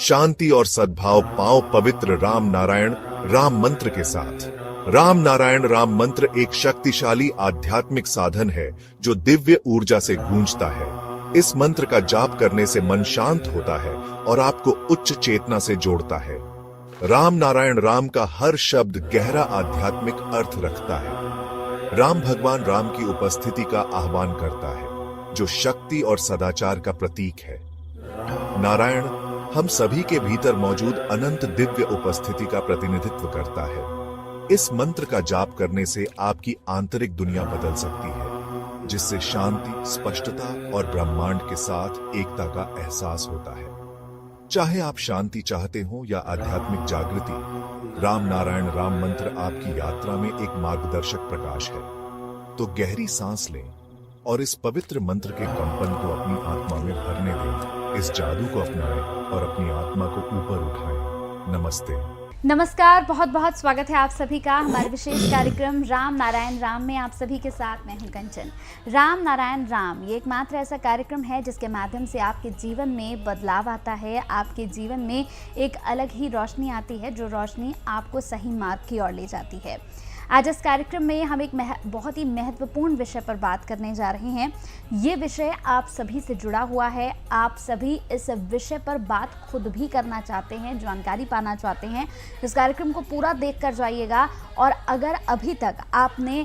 शांति और सद्भाव पाओ पवित्र राम नारायण राम मंत्र के साथ। राम नारायण राम मंत्र एक शक्तिशाली आध्यात्मिक साधन है जो दिव्य ऊर्जा से गूंजता है। इस मंत्र का जाप करने से मन शांत होता है और आपको उच्च चेतना से जोड़ता है। राम नारायण राम का हर शब्द गहरा आध्यात्मिक अर्थ रखता है। राम भगवान राम की उपस्थिति का आह्वान करता है, जो शक्ति और सदाचार का प्रतीक है। नारायण हम सभी के भीतर मौजूद अनंत दिव्य उपस्थिति का प्रतिनिधित्व करता है। इस मंत्र का जाप करने से आपकी आंतरिक दुनिया बदल सकती है, जिससे शांति, स्पष्टता और ब्रह्मांड के साथ एकता का एहसास होता है। चाहे आप शांति चाहते हो या आध्यात्मिक जागृति, राम नारायण राम मंत्र आपकी यात्रा में एक मार्गदर्शक प्रकाश है। तो गहरी सांस लें और इस पवित्र मंत्र के कंपन को अपनी आत्मा में भरने दें। इस जादू को अपनाएं और अपनी आत्मा को ऊपर उठाएं। नमस्ते। नमस्कार, बहुत बहुत स्वागत है आप सभी का हमारे विशेष कार्यक्रम राम नारायण राम में। आप सभी के साथ मैं हूं कंचन। राम नारायण राम ये एकमात्र ऐसा कार्यक्रम है जिसके माध्यम से आपके जीवन में बदलाव आता है, आपके जीवन में एक अलग ही रोशनी आती है, जो रोशनी आपको सही मार्ग की ओर ले जाती है। आज इस कार्यक्रम में हम एक बहुत ही महत्वपूर्ण विषय पर बात करने जा रहे हैं। ये विषय आप सभी से जुड़ा हुआ है। आप सभी इस विषय पर बात खुद भी करना चाहते हैं, जानकारी पाना चाहते हैं। इस कार्यक्रम को पूरा देखकर जाइएगा। और अगर अभी तक आपने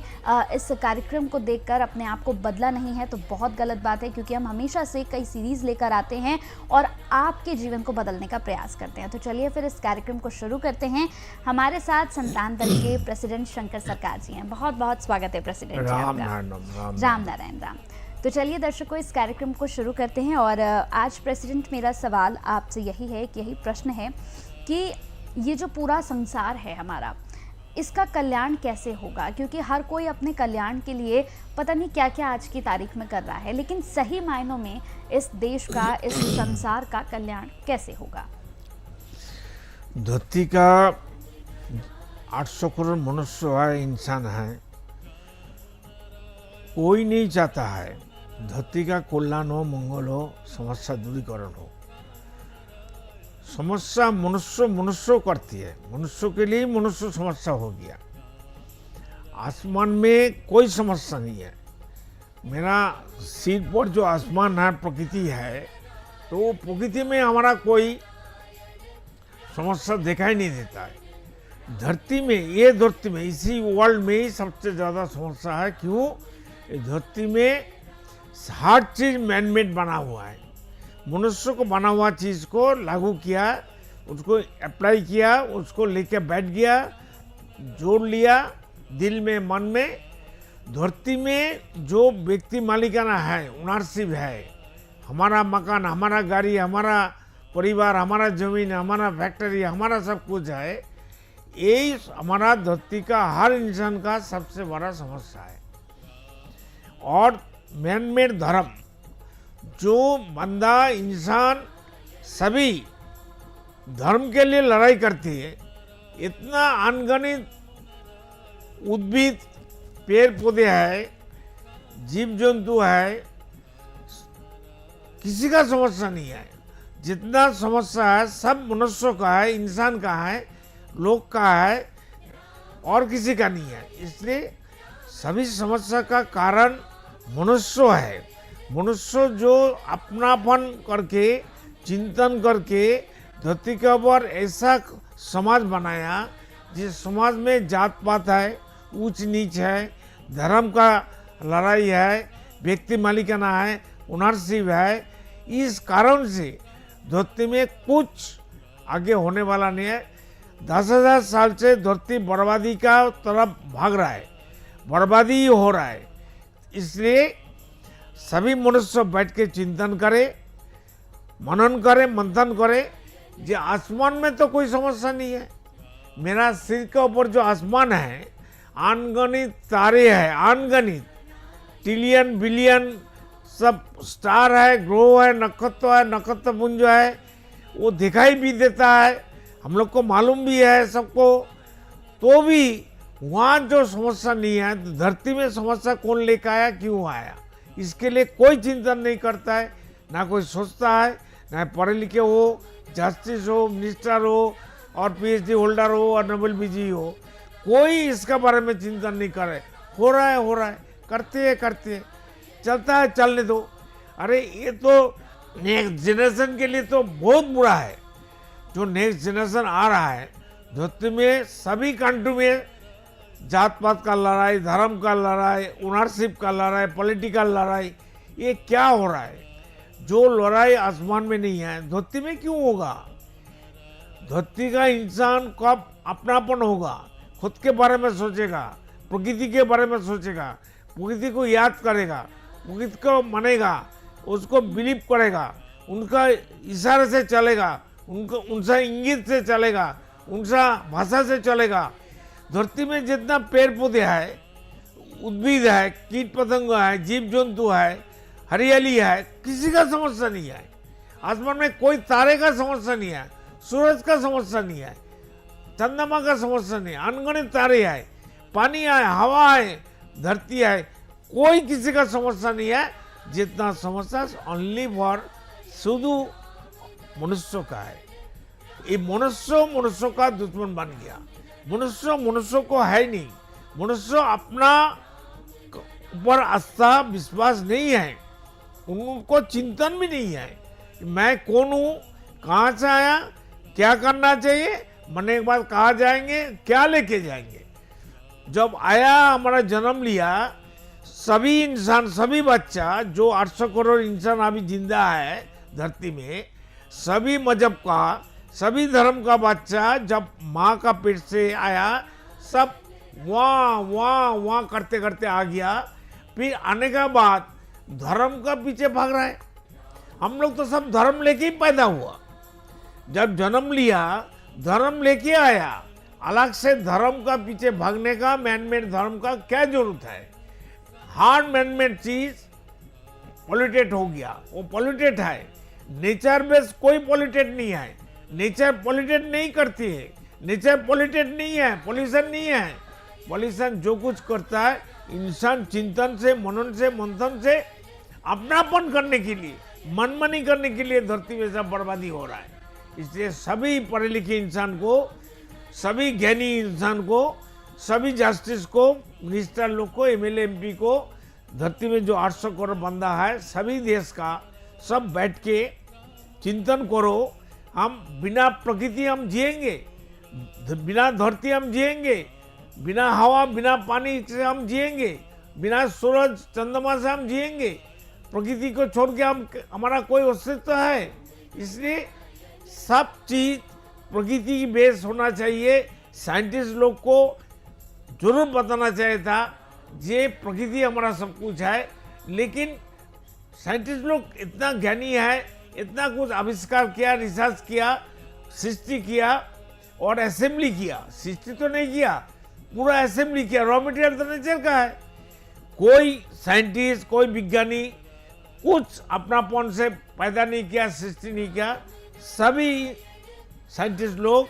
इस कार्यक्रम को देखकर अपने आप को बदला नहीं है तो बहुत गलत बात है, क्योंकि हम हमेशा से कई सीरीज़ लेकर आते हैं और आपके जीवन को बदलने का प्रयास करते हैं। तो चलिए फिर इस कार्यक्रम को शुरू करते हैं। हमारे साथ संतान दल के प्रेसिडेंट शंकर सरकार जी हैं। बहुत बहुत स्वागत है प्रेसिडेंट जी आपका। राम नारायण राम। तो चलिए दर्शकों, इस कार्यक्रम को शुरू करते हैं। और आज प्रेसिडेंट मेरा सवाल आपसे यही है, यही प्रश्न है कि ये जो पूरा संसार है हमारा, इसका कल्याण कैसे होगा? क्योंकि हर कोई अपने कल्याण के लिए पता नहीं क्या क्या आज की तारीख में कर रहा है, लेकिन सही मायनों में इस देश का, इस संसार का कल्याण कैसे होगा? धरती का 800 करोड़ मनुष्य है, इंसान है। कोई नहीं चाहता है धरती का कल्याण हो, मंगल हो, समस्या दूरीकरण हो। समस्या मनुष्य करती है, मनुष्य के लिए मनुष्य समस्या हो गया। आसमान में कोई समस्या नहीं है। मेरा सिर पर जो आसमान है, प्रकृति है, तो प्रकृति में हमारा कोई समस्या दिखाई नहीं देता है। धरती में, ये धरती में, इसी वर्ल्ड में ही सबसे ज़्यादा समस्या है। क्यों? धरती में हर चीज़ मैनमेड बना हुआ है। मनुष्य को बना हुआ चीज़ को लागू किया, उसको अप्लाई किया, उसको लेके बैठ गया, जोड़ लिया दिल में, मन में। धरती में जो व्यक्ति मालिकाना है, ओनरशिप है, हमारा मकान, हमारा गाड़ी, हमारा परिवार, हमारा ज़मीन, हमारा फैक्ट्री, हमारा सब कुछ है। यही हमारा धरती का हर इंसान का सबसे बड़ा समस्या है। और मैनमेड धर्म, जो बंदा, इंसान सभी धर्म के लिए लड़ाई करती है। इतना अनगणित उद्भिद, पेड़ पौधे है, जीव जंतु है, किसी का समस्या नहीं है। जितना समस्या है सब मनुष्य का है, इंसान का है, लोग का है, और किसी का नहीं है। इसलिए सभी समस्या का कारण मनुष्य है। मनुष्य जो अपनापन करके, चिंतन करके धरती के ऊपर ऐसा समाज बनाया जिस समाज में जात पात है, ऊंच नीच है, धर्म का लड़ाई है, व्यक्ति मालिकाना है, ओनरशिप है। इस कारण से धरती में कुछ आगे होने वाला नहीं है। 10,000 साल से धरती बर्बादी का तरफ भाग रहा है, बर्बादी ही हो रहा है। इसलिए सभी मनुष्य बैठ के चिंतन करे, मनन करे, मंथन करे। जो आसमान में तो कोई समस्या नहीं है। मेरा सिर के ऊपर जो आसमान है, अनगणित तारे हैं, अनगणित ट्रिलियन बिलियन सब स्टार है, ग्रह है, नक्षत्र पुंज है। वो दिखाई भी देता है, हम लोग को मालूम भी है सबको। तो भी वहाँ जो समस्या नहीं है, तो धरती में समस्या कौन लेकर आया, क्यों आया, इसके लिए कोई चिंतन नहीं करता है। ना कोई सोचता है, ना पढ़े लिखे हो, जस्टिस हो, मिनिस्टर हो और पीएचडी होल्डर हो और नोबेल विजयी हो, कोई इसका बारे में चिंतन नहीं करे। हो रहा है, करते हैं, चलता है, चलने दो। अरे ये तो नेक्स्ट जनरेशन के लिए तो बहुत बुरा है। जो नेक्स्ट जनरेशन आ रहा है, धरती में सभी कंट्री में जात पात का लड़ाई, धर्म का लड़ाई, ओनरशिप का लड़ाई, पॉलिटिकल लड़ाई, ये क्या हो रहा है? जो लड़ाई आसमान में नहीं है, धरती में क्यों होगा? धरती का इंसान कब अपनापन होगा, खुद के बारे में सोचेगा, प्रकृति के बारे में सोचेगा, प्रकृति को याद करेगा, प्रकृति को मानेगा, उसको बिलीव करेगा, उनका इशारे से चलेगा, उनसा इंगित से चलेगा, उनसा भाषा से चलेगा। धरती में जितना पेड़ पौधे है, उद्भिद है, कीट पतंग है, जीव जंतु है, हरियाली है, किसी का समस्या नहीं है। आसमान में कोई तारे का समस्या नहीं है, सूरज का समस्या नहीं है, चंद्रमा का समस्या नहीं है, अनगिनत तारे है, पानी है, हवा है, धरती है, कोई किसी का समस्या नहीं है। जितना समस्या ओनली फॉर शुद्ध मनुष्य का है। ये मनुष्य का दुश्मन बन गया। मनुष्य को है नहीं। मनुष्य अपना ऊपर आस्था विश्वास नहीं है, उनको चिंतन भी नहीं है। मैं कौन हूँ, कहाँ से आया, क्या करना चाहिए, मरने के बाद कहाँ जाएंगे, क्या लेके जाएंगे। जब आया, हमारा जन्म लिया, सभी इंसान, सभी बच्चा, जो 800 करोड़ इंसान अभी जिंदा है धरती में, सभी मजहब का, सभी धर्म का बच्चा जब माँ का पेट से आया, सब वहाँ करते करते आ गया। फिर आने के बाद धर्म का पीछे भाग रहा है। हम लोग तो सब धर्म लेके ही पैदा हुआ। जब जन्म लिया, धर्म लेके आया। अलग से धर्म का पीछे भागने का, मैनमेड धर्म का क्या जरूरत है? हार्ड मैनमेड चीज पॉल्यूटेड हो गया, वो पॉल्यूटेड है। नेचर बेस कोई पॉल्यूटेड नहीं है। नेचर पॉल्यूटेड नहीं करती है। नेचर पॉल्यूटेड नहीं है, पॉल्यूशन नहीं है। पॉल्यूशन जो कुछ करता है, इंसान चिंतन से, मनन से, मंथन से, अपनापन करने के लिए, मनमानी करने के लिए धरती में सब बर्बादी हो रहा है। इसलिए सभी पढ़े लिखे इंसान को, सभी ज्ञानी इंसान को, सभी जस्टिस को, मिनिस्टर लोग को, एमएलए एमपी को, धरती में जो 800 करोड़ बंदा है, सभी देश का, सब बैठ के चिंतन करो। हम बिना प्रकृति हम जिएंगे, बिना धरती हम जिएंगे, बिना हवा, बिना पानी से हम जिएंगे, बिना सूरज चंद्रमा से हम जिएंगे। प्रकृति को छोड़ के हमारा कोई अस्तित्व है? इसलिए सब चीज प्रकृति की बेस होना चाहिए। साइंटिस्ट लोग को जरूर बताना चाहिए था, ये प्रकृति हमारा सब कुछ है। लेकिन साइंटिस्ट लोग इतना ज्ञानी है, इतना कुछ आविष्कार किया, रिसर्च किया, सृष्टि किया और असेंबली किया। सृष्टि तो नहीं किया, पूरा असेंबली किया। रॉ मटेरियल तो नेचर का है। कोई साइंटिस्ट, कोई विज्ञानी कुछ अपनापन से पैदा नहीं किया, सृष्टि नहीं किया। सभी साइंटिस्ट लोग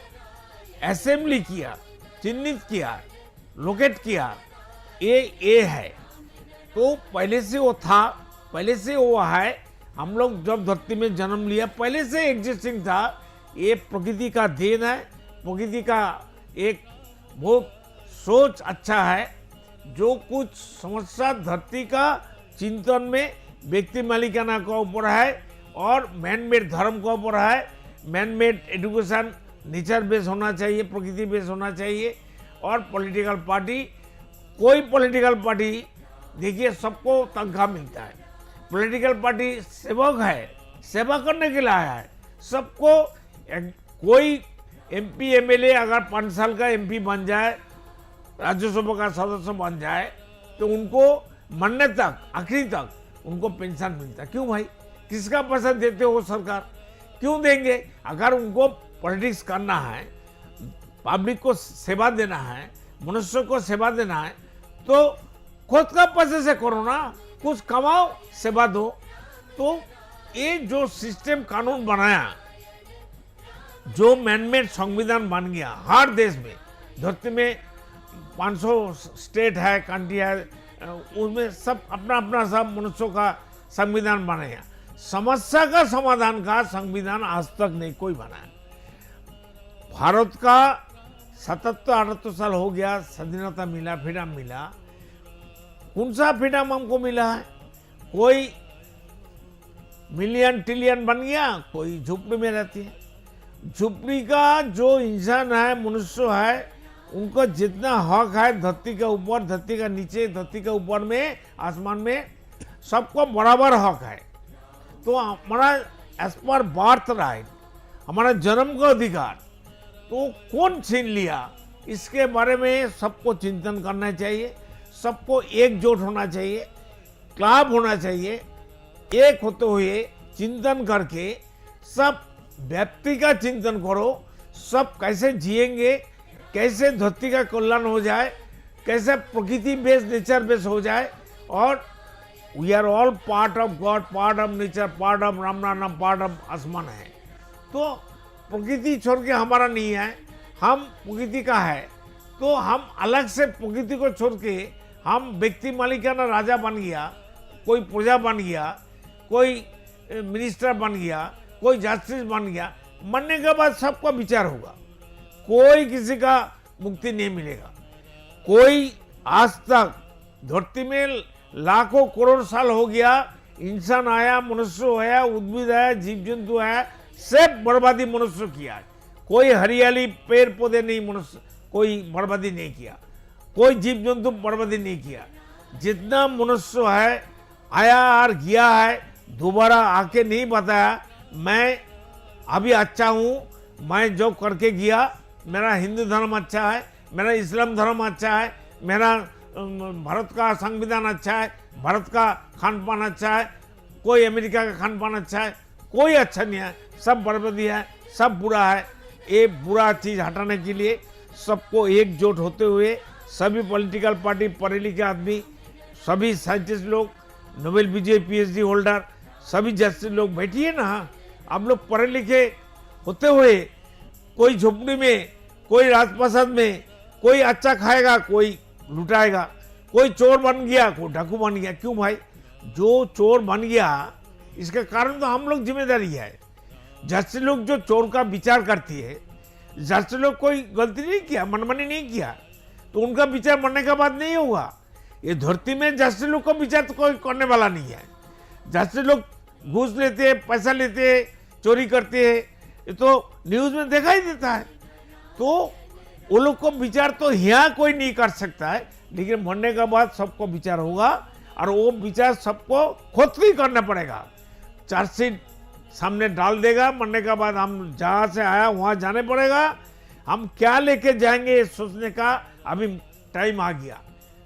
असेंबली किया, चिन्हित किया, लोकेट किया। ये है तो पहले से वो था, पहले से वो है। हम लोग जब धरती में जन्म लिया, पहले से एग्जिस्टिंग था। ये प्रकृति का देन है, प्रकृति का एक बहुत सोच अच्छा है। जो कुछ समस्या धरती का चिंतन में व्यक्ति मालिकाना का ऊपर है और मैन मेड धर्म का ऊपर है। Man made education nature base होना चाहिए, प्रकृति बेस होना चाहिए। और पॉलिटिकल पार्टी, कोई पॉलिटिकल पार्टी देखिए सबको तनख्वाह मिलता है। पॉलिटिकल पार्टी सेवक है, सेवा करने के लिए आया है सबको। कोई एमपी एमएलए अगर 5 साल का एमपी बन जाए, राज्यसभा का सदस्य बन जाए, तो उनको मरने तक, आखिरी तक उनको पेंशन मिलता है। क्यों भाई? किसका पैसा देते हो सरकार? क्यों देंगे? अगर उनको पॉलिटिक्स करना है, पब्लिक को सेवा देना है, मनुष्य को सेवा देना है, तो खुद का पैसे से करो ना, कुछ कमाओ, सेवा दो। तो ये जो सिस्टम कानून बनाया, जो मैनमेड संविधान बन गया हर देश में, धरती में 500 स्टेट है, कंट्री है, उसमें सब अपना अपना सब मनुष्यों का संविधान बनाया। समस्या का समाधान का संविधान आज तक नहीं कोई बनाया। भारत का 77-78 साल हो गया, स्वाधीनता मिला, फ्रीडम मिला। कौन सा फ्रीडम हमको मिला है? कोई मिलियन ट्रिलियन बन गया, कोई झुपड़ी में रहती है। झुपड़ी का जो इंसान है, मनुष्य है, उनको जितना हक है धरती के ऊपर, धरती का नीचे, धरती के ऊपर में, आसमान में, सबको बराबर हक है। तो हमारा एज पर बर्थ राइट, हमारा जन्म का अधिकार तो कौन छीन लिया? इसके बारे में सबको चिंतन करना चाहिए, सबको एकजुट होना चाहिए, क्लब होना चाहिए। एक होते हुए चिंतन करके सब व्यक्ति का चिंतन करो, सब कैसे जिएंगे, कैसे धरती का कल्याण हो जाए, कैसे प्रकृति बेस, नेचर बेस हो जाए। और we are all part of God, part of nature, part of Ram, part of आसमान है। तो प्रकृति छोड़ के हमारा नहीं है, हम प्रकृति का है। तो हम अलग से प्रकृति को छोड़ के हम व्यक्ति मालिकाना राजा बन गया, कोई प्रजा बन गया, कोई मिनिस्टर बन गया, कोई जस्टिस बन गया। मरने के बाद सबका विचार होगा, कोई किसी का मुक्ति नहीं मिलेगा। कोई आज तक धरती में लाखों करोड़ साल हो गया, इंसान आया, मनुष्य आया, उद्भिद आया, जीव जंतु आया, सब बर्बादी मनुष्य किया है। कोई हरियाली पेड़ पौधे नहीं, मनुष्य कोई बर्बादी नहीं किया, कोई जीव जंतु बर्बादी नहीं किया। जितना मनुष्य है आया और गया है, दोबारा आके नहीं बताया मैं अभी अच्छा हूँ, मैं जो करके गया, मेरा हिंदू धर्म अच्छा है, मेरा इस्लाम धर्म अच्छा है, मेरा भारत का संविधान अच्छा है, भारत का खान पान अच्छा है, कोई अमेरिका का खान पान अच्छा है, कोई अच्छा नहीं है, सब बर्बादी है, सब बुरा है। ये बुरा चीज़ हटाने के लिए सबको एकजुट होते हुए सभी पॉलिटिकल पार्टी, पढ़े लिखे आदमी, सभी साइंटिस्ट लोग, नोबेल विजय PhD होल्डर, सभी जैसे लोग बैठिए ना। आप लोग पढ़े लिखे होते हुए कोई झोपड़ी में, कोई राजप्रसाद में, कोई अच्छा खाएगा, कोई लुटाएगा, कोई चोर बन गया, कोई डाकू बन गया। क्यों भाई? जो चोर बन गया इसका कारण तो हम लोग जिम्मेदारी है। जैसे लोग जो चोर का विचार करती है, जैसे लोग कोई गलती नहीं किया, मनमानी नहीं किया, तो उनका विचार मरने के बाद नहीं होगा। ये धरती में जैसे लोग का विचार तो कोई करने वाला नहीं है। जैसे लोग घूस लेते हैं, पैसा लेते हैं, चोरी करते हैं, ये तो न्यूज में देखा ही देता है। तो वो लोग को विचार तो यहाँ कोई नहीं कर सकता है, लेकिन मरने के बाद सबको विचार होगा, और वो विचार सबको खुद ही करना पड़ेगा। चार्जशीट सामने डाल देगा, मरने के बाद हम जहाँ से आया वहाँ जाने पड़ेगा। हम क्या लेके जाएंगे ये सोचने का अभी टाइम आ गया।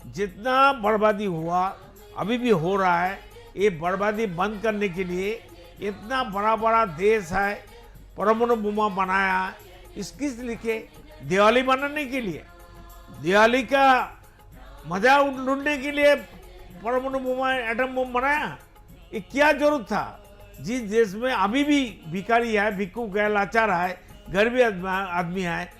जितना बर्बादी हुआ, अभी भी हो रहा है, ये बर्बादी बंद करने के लिए इतना बड़ा बड़ा देश है, परमाणु बोमा बनाया, इसकी लिखे दिवाली बनाने के लिए, दिवाली का मजा लूटने के लिए परमाणु बोमा, एटम बम बनाया। ये क्या जरूरत था? जिस देश में अभी भी भिखारी है, भिक्षुक है, लाचार है, गरीबी आदमी है,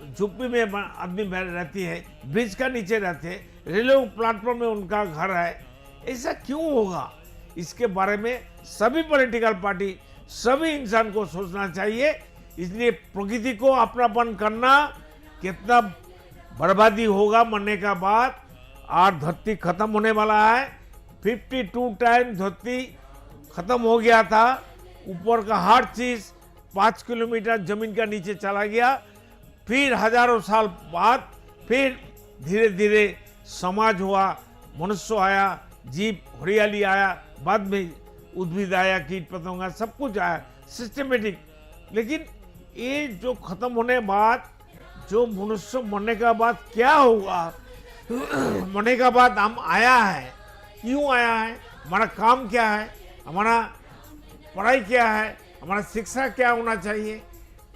झुप्पी में आदमी रहती है, ब्रिज का नीचे रहते हैं, रेलवे प्लेटफॉर्म में उनका घर है, ऐसा क्यों होगा? इसके बारे में सभी पॉलिटिकल पार्टी, सभी इंसान को सोचना चाहिए। इसलिए प्रकृति को अपनापन करना, कितना बर्बादी होगा मरने का बाद, और धरती खत्म होने वाला है। 52 टाइम धरती खत्म हो गया था, ऊपर का हर चीज 5 किलोमीटर जमीन का नीचे चला गया। फिर हजारों साल बाद फिर धीरे धीरे समाज हुआ, मनुष्य आया, जीव हरियाली आया, बाद में उद्भिद आया, कीट पतंगा, सब कुछ आया सिस्टमेटिक। लेकिन ये जो खत्म होने बाद, जो मनुष्य मरने के बाद क्या होगा, मरने के बाद हम आया है, क्यों आया है, हमारा काम क्या है, हमारा पढ़ाई क्या है, हमारा शिक्षा क्या होना चाहिए,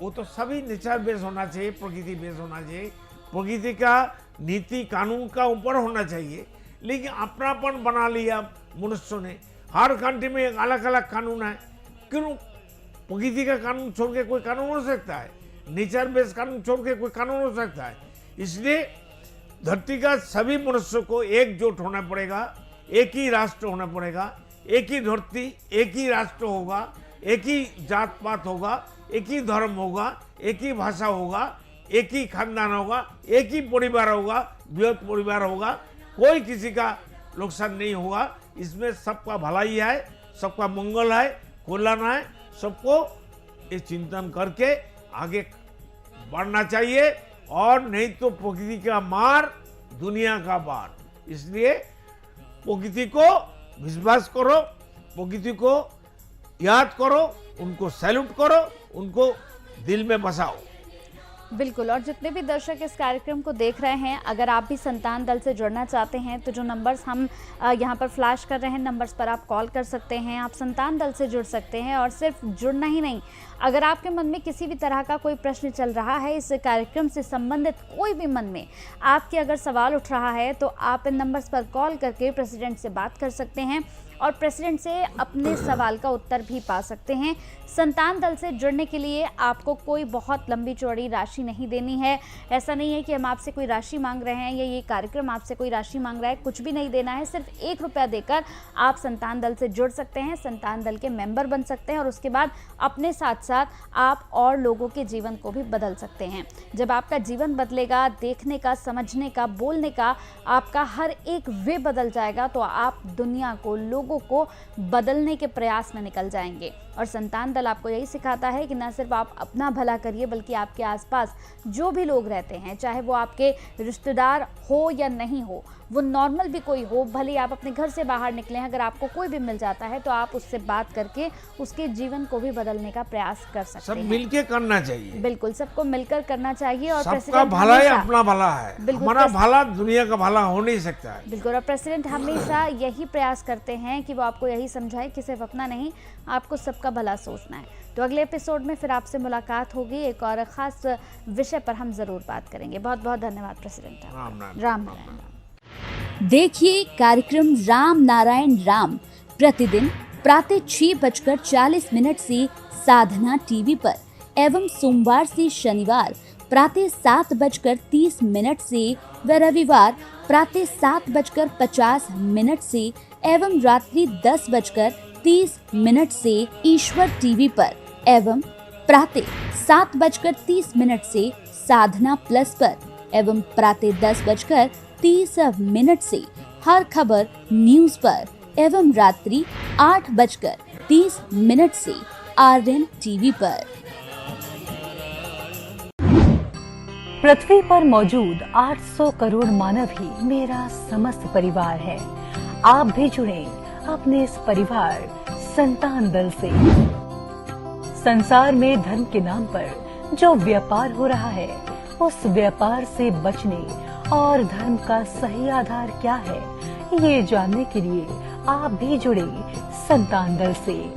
वो तो सभी नेचर बेस होना चाहिए, प्रकृति बेस होना चाहिए, प्रकृति का नीति कानून का ऊपर होना चाहिए। लेकिन अपनापन बना लिया मनुष्य ने, हर कंट्री में अलग अलग कानून है। क्यों? प्रकृति का कानून छोड़ के कोई कानून हो सकता है? नेचर बेस कानून छोड़ के कोई कानून हो सकता है? इसलिए धरती का सभी मनुष्य को एकजुट होना पड़ेगा, एक ही राष्ट्र होना पड़ेगा, एक ही धरती, एक ही राष्ट्र होगा, एक ही जात पात होगा, एक ही धर्म होगा, एक ही भाषा होगा, एक ही खानदान होगा, एक ही परिवार होगा, बृहत परिवार होगा, कोई किसी का नुकसान नहीं होगा। इसमें सबका भलाई है, सबका मंगल है, कल्याण है। सबको ये चिंतन करके आगे बढ़ना चाहिए, और नहीं तो प्रकृति का मार, दुनिया का बार। इसलिए प्रकृति को विश्वास करो, प्रकृति को याद करो, उनको सैल्यूट करो, उनको दिल में बसाओ। बिल्कुल। और जितने भी दर्शक इस कार्यक्रम को देख रहे हैं, अगर आप भी संतान दल से जुड़ना चाहते हैं तो जो नंबर्स हम यहाँ पर फ्लैश कर रहे हैं, नंबर्स पर आप कॉल कर सकते हैं, आप संतान दल से जुड़ सकते हैं। और सिर्फ जुड़ना ही नहीं, अगर आपके मन में किसी भी तरह का कोई प्रश्न चल रहा है, इस कार्यक्रम से संबंधित कोई भी मन में आपके अगर सवाल उठ रहा है, तो आप इन नंबर्स पर कॉल करके प्रेसिडेंट से बात कर सकते हैं और प्रेसिडेंट से अपने सवाल का उत्तर भी पा सकते हैं। संतान दल से जुड़ने के लिए आपको कोई बहुत लंबी चौड़ी राशि नहीं देनी है। ऐसा नहीं है कि हम आपसे कोई राशि मांग रहे हैं या ये कार्यक्रम आपसे कोई राशि मांग रहा है, कुछ भी नहीं देना है। सिर्फ 1 रुपया देकर आप संतान दल से जुड़ सकते हैं, संतान दल के मेंबर बन सकते हैं और उसके बाद अपने साथ साथ आप और लोगों के जीवन को भी बदल सकते हैं। जब आपका जीवन बदलेगा, देखने का, समझने का, बोलने का, आपका हर एक वे बदल जाएगा, तो आप दुनिया को, लोगों को बदलने के प्रयास में निकल जाएंगे। और संतान दल आपको यही सिखाता है कि न सिर्फ आप अपना भला करिए, बल्कि आपके आसपास जो भी लोग रहते हैं, चाहे वो आपके रिश्तेदार हो या नहीं हो, वो नॉर्मल भी कोई हो, भले आप अपने घर से बाहर निकले हैं, अगर आपको कोई भी मिल जाता है तो आप उससे बात करके उसके जीवन को भी बदलने का प्रयास कर सकते सब हैं। मिलके करना चाहिए। बिल्कुल, सबको मिलकर करना चाहिए। और सबका प्रेसिडेंट भला ही हमेशा- अपना भला है, बिल्कुल, हमारा भला दुनिया का भला हो नहीं सकता है। बिल्कुल। और प्रेसिडेंट हमेशा यही प्रयास करते हैं कि वो आपको यही समझाए कि सिर्फ अपना नहीं, आपको सबका भला सोचना है। तो अगले एपिसोड में फिर आपसे मुलाकात होगी, एक और ख़ास विषय पर हम ज़रूर बात करेंगे। बहुत बहुत धन्यवाद प्रेसिडेंट। राम नारायण। राम नारायण। देखिए कार्यक्रम राम नारायण राम प्रतिदिन प्रातः 6:40 से साधना टीवी पर एवं सोमवार से शनिवार प्रातः 7:30 से व रविवार प्रातः 7:50 से एवं रात्रि 10:30 से ईश्वर टीवी पर एवं प्रातः 7:30 से साधना प्लस पर एवं प्रातः 10:30 से हर खबर न्यूज पर एवं रात्रि 8:30 से आर्यन टीवी पर। पृथ्वी पर मौजूद 800 करोड़ मानव ही मेरा समस्त परिवार है। आप भी जुड़े अपने इस परिवार संतान दल से। संसार में धर्म के नाम पर जो व्यापार हो रहा है, उस व्यापार से बचने और धर्म का सही आधार क्या है, ये जानने के लिए आप भी जुड़े संतान दल से।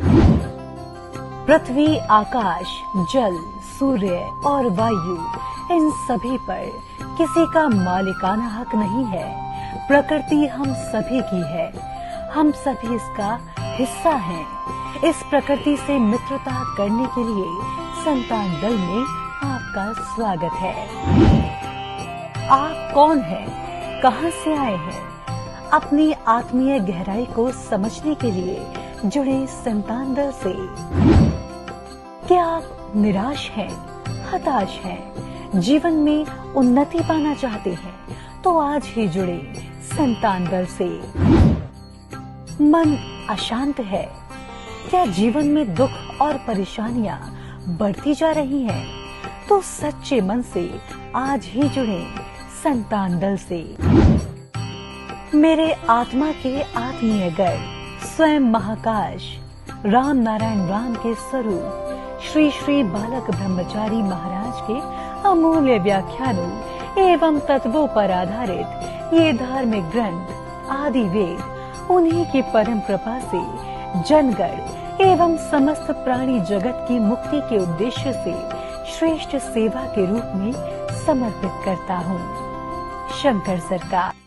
पृथ्वी, आकाश, जल, सूर्य और वायु, इन सभी पर किसी का मालिकाना हक नहीं है। प्रकृति हम सभी की है, हम सभी इसका हिस्सा हैं। इस प्रकृति से मित्रता करने के लिए संतान दल में आपका स्वागत है। आप कौन हैं? कहां से आए हैं? अपनी आत्मीय गहराई को समझने के लिए जुड़े संतान दल से। क्या आप निराश हैं, हताश हैं, जीवन में उन्नति पाना चाहते हैं, तो आज ही जुड़े संतान दल से। मन अशांत है, क्या जीवन में दुख और परेशानियां बढ़ती जा रही हैं, तो सच्चे मन से आज ही जुड़े संतान दल से। मेरे आत्मा के आत्मीय गर्व स्वयं महाकाश राम नारायण राम के स्वरूप श्री श्री बालक ब्रह्मचारी महाराज के अमूल्य व्याख्यानों एवं तत्वों पर आधारित ये धार्मिक ग्रंथ आदि वेद उन्हीं की परम कृपा से जनगण एवं समस्त प्राणी जगत की मुक्ति के उद्देश्य से श्रेष्ठ सेवा के रूप में समर्पित करता हूँ। शंकर सरकार।